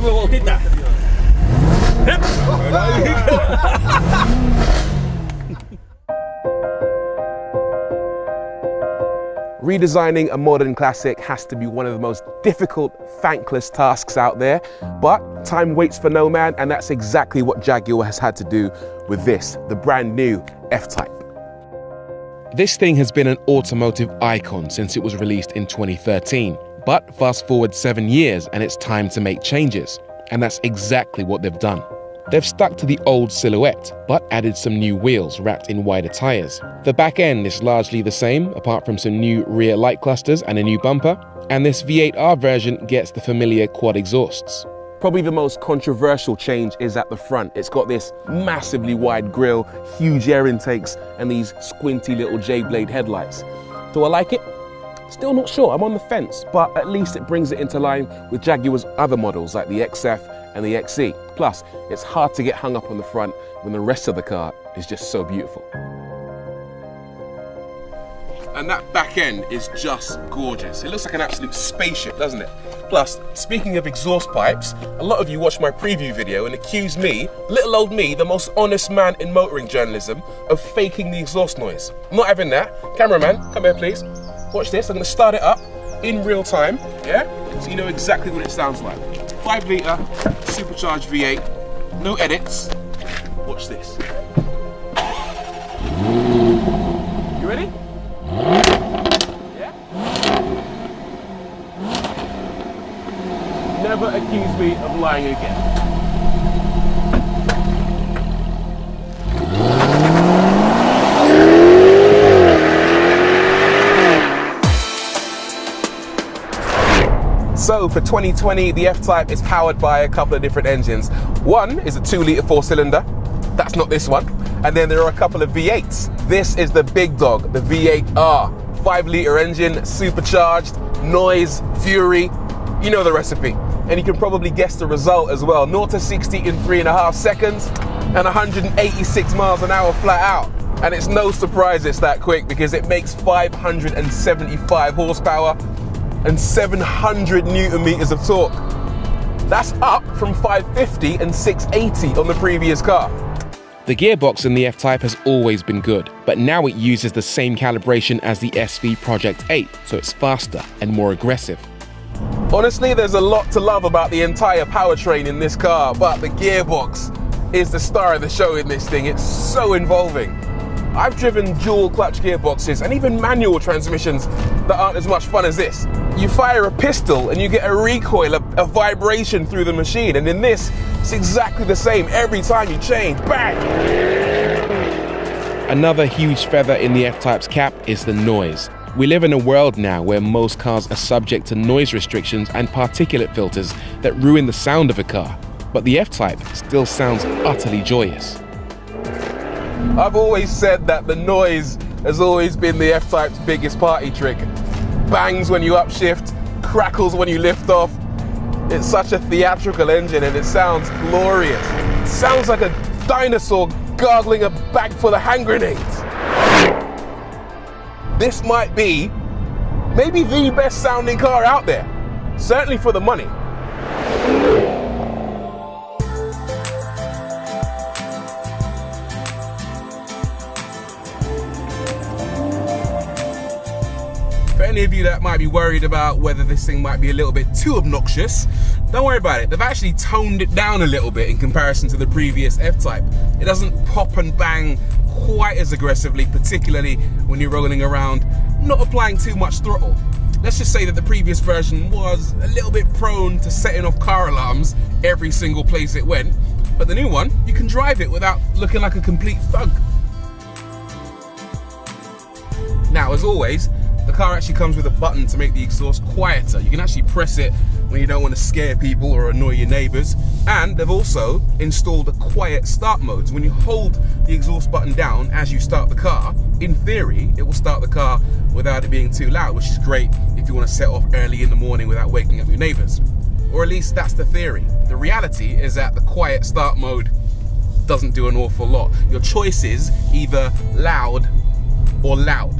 huevotita. Redesigning a modern classic has to be one of the most difficult, thankless tasks out there, but time waits for no man, and that's exactly what Jaguar has had to do with this, the brand new F-Type. This thing has been an automotive icon since it was released in 2013, but fast forward 7 years and it's time to make changes, and that's exactly what they've done. They've stuck to the old silhouette, but added some new wheels wrapped in wider tyres. The back end is largely the same, apart from some new rear light clusters and a new bumper, and this V8R version gets the familiar quad exhausts. Probably the most controversial change is at the front. It's got this massively wide grille, huge air intakes, and these squinty little J-blade headlights. Do I like it? Still not sure, I'm on the fence, but at least it brings it into line with Jaguar's other models like the XF and the XC. Plus, it's hard to get hung up on the front when the rest of the car is just so beautiful. And that back end is just gorgeous. It looks like an absolute spaceship, doesn't it? Plus, speaking of exhaust pipes, a lot of you watched my preview video and accused me, little old me, the most honest man in motoring journalism, of faking the exhaust noise. I'm not having that. Cameraman, come here please. Watch this, I'm gonna start it up in real time, yeah? So you know exactly what it sounds like. 5 litre, supercharged V8, no edits. Watch this. You ready? Yeah? Never accuse me of lying again. So for 2020, the F-Type is powered by a couple of different engines. One is a 2 litre 4-cylinder. That's not this one. And then there are a couple of V8s. This is the big dog, the V8R. 5 litre engine, supercharged, noise, fury. You know the recipe. And you can probably guess the result as well. 0 to 60 in 3.5 seconds and 186 miles an hour flat out. And it's no surprise it's that quick because it makes 575 horsepower and 700 Newton meters of torque. That's up from 550 and 680 on the previous car. The gearbox in the F-Type has always been good, but now it uses the same calibration as the SV Project 8, so it's faster and more aggressive. Honestly, there's a lot to love about the entire powertrain in this car, but the gearbox is the star of the show in this thing. It's so involving. I've driven dual clutch gearboxes and even manual transmissions that aren't as much fun as this. You fire a pistol and you get a recoil, a vibration through the machine, and in this, it's exactly the same every time you change. Bang! Another huge feather in the F-Type's cap is the noise. We live in a world now where most cars are subject to noise restrictions and particulate filters that ruin the sound of a car, but the F-Type still sounds utterly joyous. I've always said that the noise has always been the F-Type's biggest party trick. Bangs when you upshift, crackles when you lift off. It's such a theatrical engine and it sounds glorious. It sounds like a dinosaur gargling a bag full of hand grenades. This might be maybe the best sounding car out there, certainly for the money. For any of you that might be worried about whether this thing might be a little bit too obnoxious, don't worry about it. They've actually toned it down a little bit in comparison to the previous F-Type. It doesn't pop and bang quite as aggressively, particularly when you're rolling around, not applying too much throttle. Let's just say that the previous version was a little bit prone to setting off car alarms every single place it went, but the new one, you can drive it without looking like a complete thug. Now, as always, the car actually comes with a button to make the exhaust quieter. You can actually press it when you don't want to scare people or annoy your neighbors. And they've also installed a quiet start mode. So when you hold the exhaust button down as you start the car, in theory, it will start the car without it being too loud, which is great if you want to set off early in the morning without waking up your neighbors. Or at least that's the theory. The reality is that the quiet start mode doesn't do an awful lot. Your choice is either loud or loud.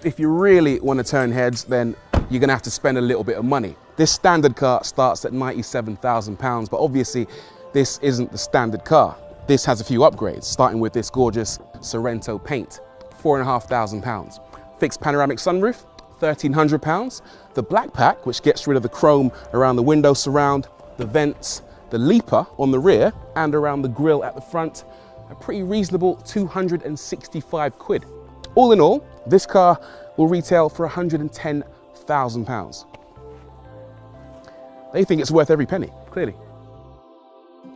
if you really want to turn heads, then you're going to have to spend a little bit of money. This standard car starts at £97,000, but obviously this isn't the standard car. This has a few upgrades, starting with this gorgeous Sorrento paint, £4,500. Fixed panoramic sunroof, £1,300. The black pack, which gets rid of the chrome around the window surround, the vents, the leaper on the rear, and around the grille at the front, a pretty reasonable 265 quid. All in all, this car will retail for £110,000. They think it's worth every penny, clearly.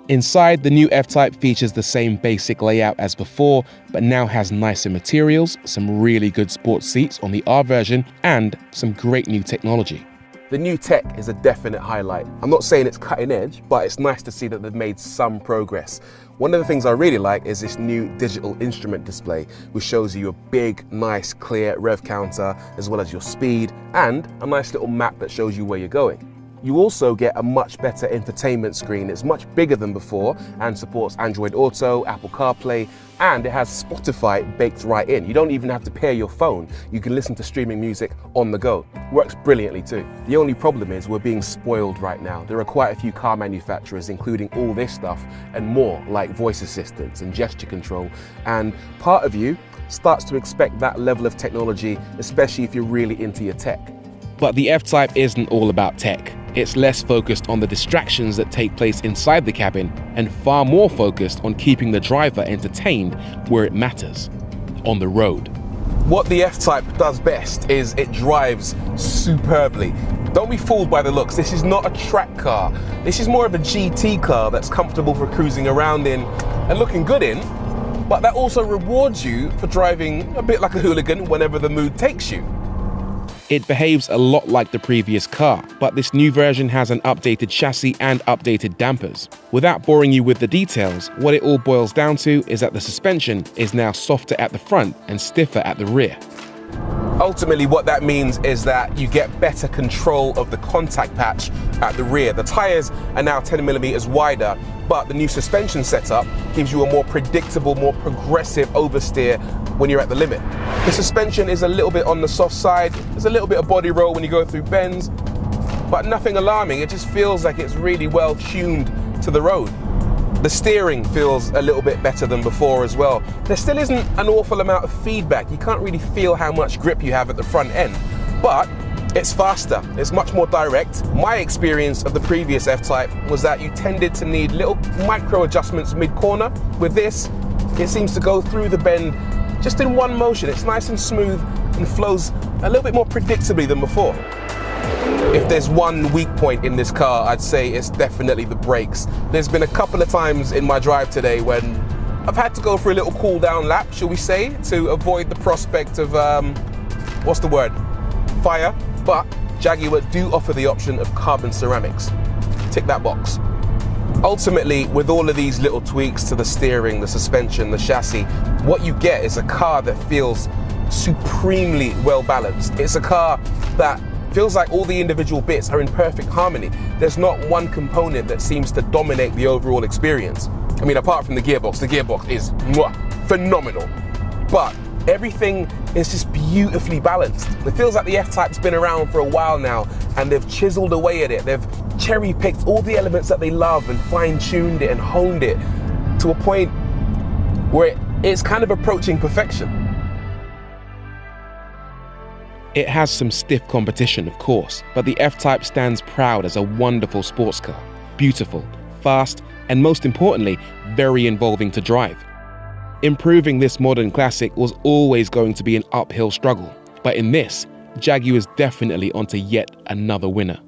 Inside, the new F-Type features the same basic layout as before, but now has nicer materials, some really good sports seats on the R version, and some great new technology. The new tech is a definite highlight. I'm not saying it's cutting edge, but it's nice to see that they've made some progress. One of the things I really like is this new digital instrument display, which shows you a big, nice, clear rev counter, as well as your speed, and a nice little map that shows you where you're going. You also get a much better infotainment screen. It's much bigger than before and supports Android Auto, Apple CarPlay, and it has Spotify baked right in. You don't even have to pair your phone. You can listen to streaming music on the go. Works brilliantly too. The only problem is we're being spoiled right now. There are quite a few car manufacturers including all this stuff and more, like voice assistants and gesture control, and part of you starts to expect that level of technology, especially if you're really into your tech. But the F-Type isn't all about tech. It's less focused on the distractions that take place inside the cabin and far more focused on keeping the driver entertained where it matters, on the road. What the F-Type does best is it drives superbly. Don't be fooled by the looks. This is not a track car. This is more of a GT car that's comfortable for cruising around in and looking good in, but that also rewards you for driving a bit like a hooligan whenever the mood takes you. It behaves a lot like the previous car, but this new version has an updated chassis and updated dampers. Without boring you with the details, what it all boils down to is that the suspension is now softer at the front and stiffer at the rear. Ultimately, what that means is that you get better control of the contact patch at the rear. The tires are now 10mm wider, but the new suspension setup gives you a more predictable, more progressive oversteer when you're at the limit. The suspension is a little bit on the soft side. There's a little bit of body roll when you go through bends, but nothing alarming. It just feels like it's really well tuned to the road. The steering feels a little bit better than before as well. There still isn't an awful amount of feedback. You can't really feel how much grip you have at the front end, but it's faster, it's much more direct. My experience of the previous F-Type was that you tended to need little micro adjustments mid-corner. With this, it seems to go through the bend just in one motion. It's nice and smooth and flows a little bit more predictably than before. If there's one weak point in this car, I'd say it's definitely the brakes. There's been a couple of times in my drive today when I've had to go for a little cool down lap, shall we say, to avoid the prospect of, fire. But Jaguar do offer the option of carbon ceramics. Tick that box. Ultimately, with all of these little tweaks to the steering, the suspension, the chassis, what you get is a car that feels supremely well balanced. It's a car that feels like all the individual bits are in perfect harmony. There's not one component that seems to dominate the overall experience. I mean, apart from the gearbox is phenomenal. But everything is just beautifully balanced. It feels like the F-Type's been around for a while now and they've chiseled away at it. They've cherry-picked all the elements that they love and fine-tuned it and honed it to a point where it's kind of approaching perfection. It has some stiff competition, of course, but the F-Type stands proud as a wonderful sports car. Beautiful, fast, and most importantly, very involving to drive. Improving this modern classic was always going to be an uphill struggle, but in this, Jaguar is definitely onto yet another winner.